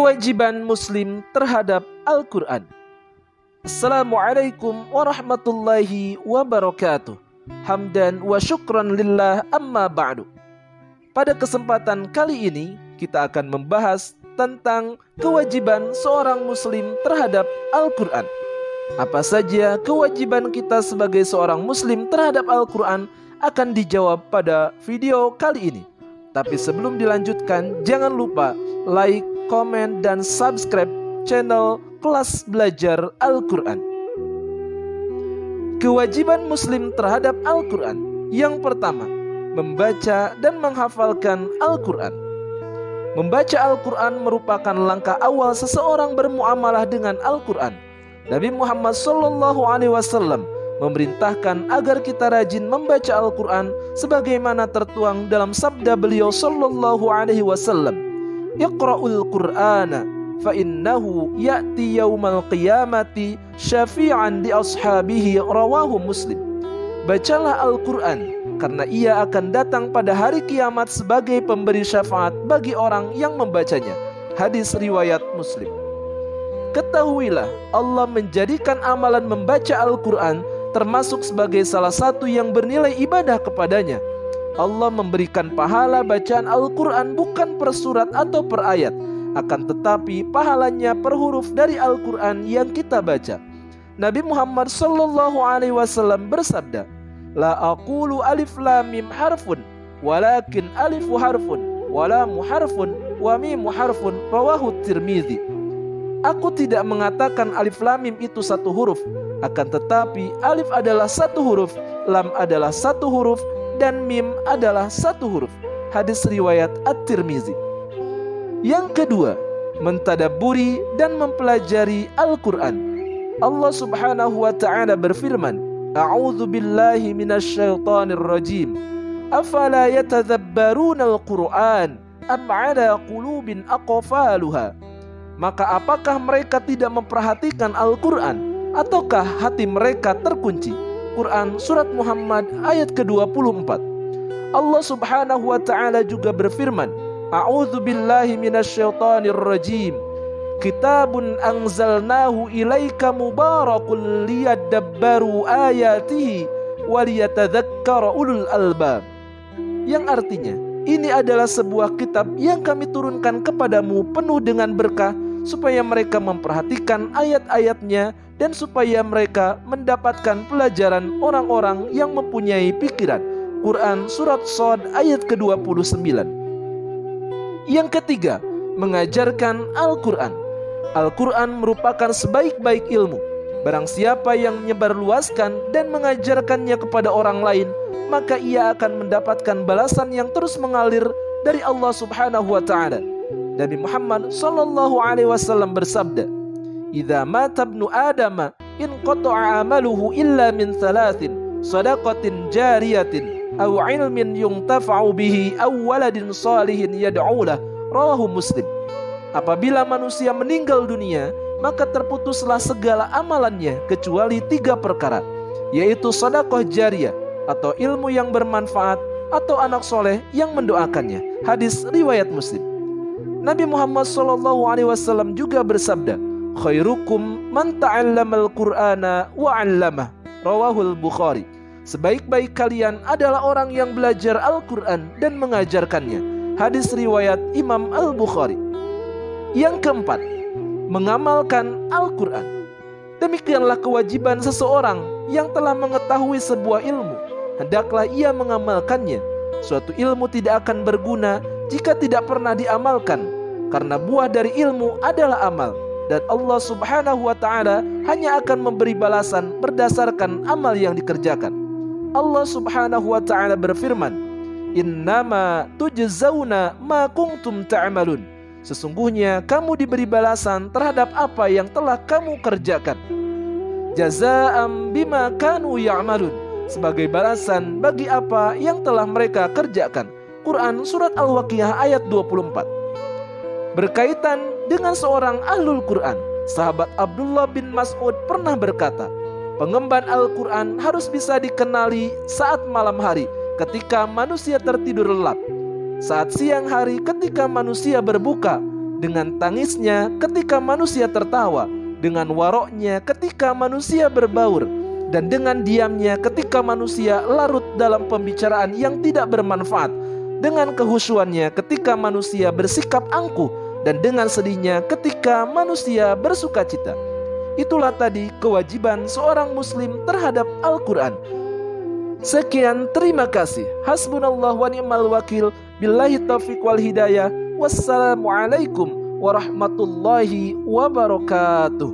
Kewajiban Muslim terhadap Al-Quran. Assalamualaikum warahmatullahi wabarakatuh. Hamdan wa syukran lillah amma ba'du. Pada kesempatan kali ini kita akan membahas tentang kewajiban seorang Muslim terhadap Al-Quran. Apa saja kewajiban kita sebagai seorang Muslim terhadap Al-Quran akan dijawab pada video kali ini. Tapi sebelum dilanjutkan, jangan lupa like, komen, dan subscribe channel Kelas Belajar Al-Quran. Kewajiban Muslim terhadap Al-Quran. Yang pertama, membaca dan menghafalkan Al-Quran. Membaca Al-Quran merupakan langkah awal seseorang bermuamalah dengan Al-Quran. Nabi Muhammad SAW memerintahkan agar kita rajin membaca Al-Quran sebagaimana tertuang dalam sabda beliau SAW. Iqra'ul Qur'ana fa innahu ya'ti yaumal qiyamati syafi'an li ashabihi, rawahu Muslim. Bacalah Al-Quran karena ia akan datang pada hari kiamat sebagai pemberi syafaat bagi orang yang membacanya. Hadis riwayat Muslim. Ketahuilah, Allah menjadikan amalan membaca Al-Quran termasuk sebagai salah satu yang bernilai ibadah kepadanya. Allah memberikan pahala bacaan Al-Quran bukan per surat atau per ayat, akan tetapi pahalanya per huruf dari Al-Quran yang kita baca. Nabi Muhammad SAW bersabda, La aqulu alif lam mim harfun, walakin alifu harfun, walamu harfun, wa mimu harfun, rawahu Tirmidzi. Aku tidak mengatakan alif lam mim itu satu huruf, akan tetapi alif adalah satu huruf, lam adalah satu huruf, dan mim adalah satu huruf. Hadis riwayat At-Tirmidzi. Yang kedua, mentadabburi dan mempelajari Al-Quran. Allah Subhanahu wa ta'ala berfirman, A'udzu billahi minasyaitonir rajim. Afala yatadabbaruna al-Qur'an am 'ala qulubin aqfaluha. Maka apakah mereka tidak memperhatikan Al-Quran, ataukah hati mereka terkunci? Quran Surat Muhammad ayat ke-24. Allah Subhanahu wa ta'ala juga berfirman, A'udzu billahi minasyaitonir rajim. Kitabun anzalnahu ilaika mubarakun liyadabbaru ayatihi waliyatadzakkara ulul albab. Yang artinya, ini adalah sebuah kitab yang kami turunkan kepadamu penuh dengan berkah, supaya mereka memperhatikan ayat-ayatnya dan supaya mereka mendapatkan pelajaran orang-orang yang mempunyai pikiran. Quran Surat Shad ayat ke-29. Yang ketiga, mengajarkan Al-Quran. Al-Quran merupakan sebaik-baik ilmu. Barang siapa yang menyebarluaskan dan mengajarkannya kepada orang lain, maka ia akan mendapatkan balasan yang terus mengalir dari Allah Subhanahu wa ta'ala. Nabi Muhammad SAW bersabda, Idza mata ibnu Adama in qata'a amaluhu illa min thalathin, sadaqatin jariyatin, aw ilmin yuntafa'u bihi, aw waladin salihin yad'u lah, rawahu Muslim. Apabila manusia meninggal dunia, maka terputuslah segala amalannya kecuali 3 perkara, yaitu sedekah jariyah atau ilmu yang bermanfaat, atau anak soleh yang mendoakannya. Hadis riwayat Muslim. Nabi Muhammad SAW juga bersabda, Khairukum man ta'allamal Qur'ana wa 'allamah, rawahul Bukhari. Sebaik-baik kalian adalah orang yang belajar Al-Quran dan mengajarkannya. Hadis riwayat Imam Al-Bukhari. Yang keempat, mengamalkan Al-Quran. Demikianlah kewajiban seseorang yang telah mengetahui sebuah ilmu, hendaklah ia mengamalkannya. Suatu ilmu tidak akan berguna jika tidak pernah diamalkan, karena buah dari ilmu adalah amal, dan Allah Subhanahu wa ta'ala hanya akan memberi balasan berdasarkan amal yang dikerjakan. Allah Subhanahu wa ta'ala berfirman, Innama tujzauna ma kuntum ta'malun. Sesungguhnya kamu diberi balasan terhadap apa yang telah kamu kerjakan. Jazaa'an bima kanu ya'malun. Sebagai balasan bagi apa yang telah mereka kerjakan. Quran Surat Al-Waqiah ayat 24. Berkaitan dengan seorang ahlul Quran, sahabat Abdullah bin Mas'ud pernah berkata, pengemban Al-Quran harus bisa dikenali saat malam hari ketika manusia tertidur lelap, saat siang hari ketika manusia berbuka, dengan tangisnya ketika manusia tertawa, dengan waroknya ketika manusia berbaur, dan dengan diamnya ketika manusia larut dalam pembicaraan yang tidak bermanfaat, dengan kehusuannya ketika manusia bersikap angkuh, dan dengan sedihnya ketika manusia bersukacita. Itulah tadi kewajiban seorang muslim terhadap Al-Quran. Sekian, terima kasih. Hasbunallah wa ni'mal wakil. Billahi taufiq wal hidayah. Wassalamualaikum warahmatullahi wabarakatuh.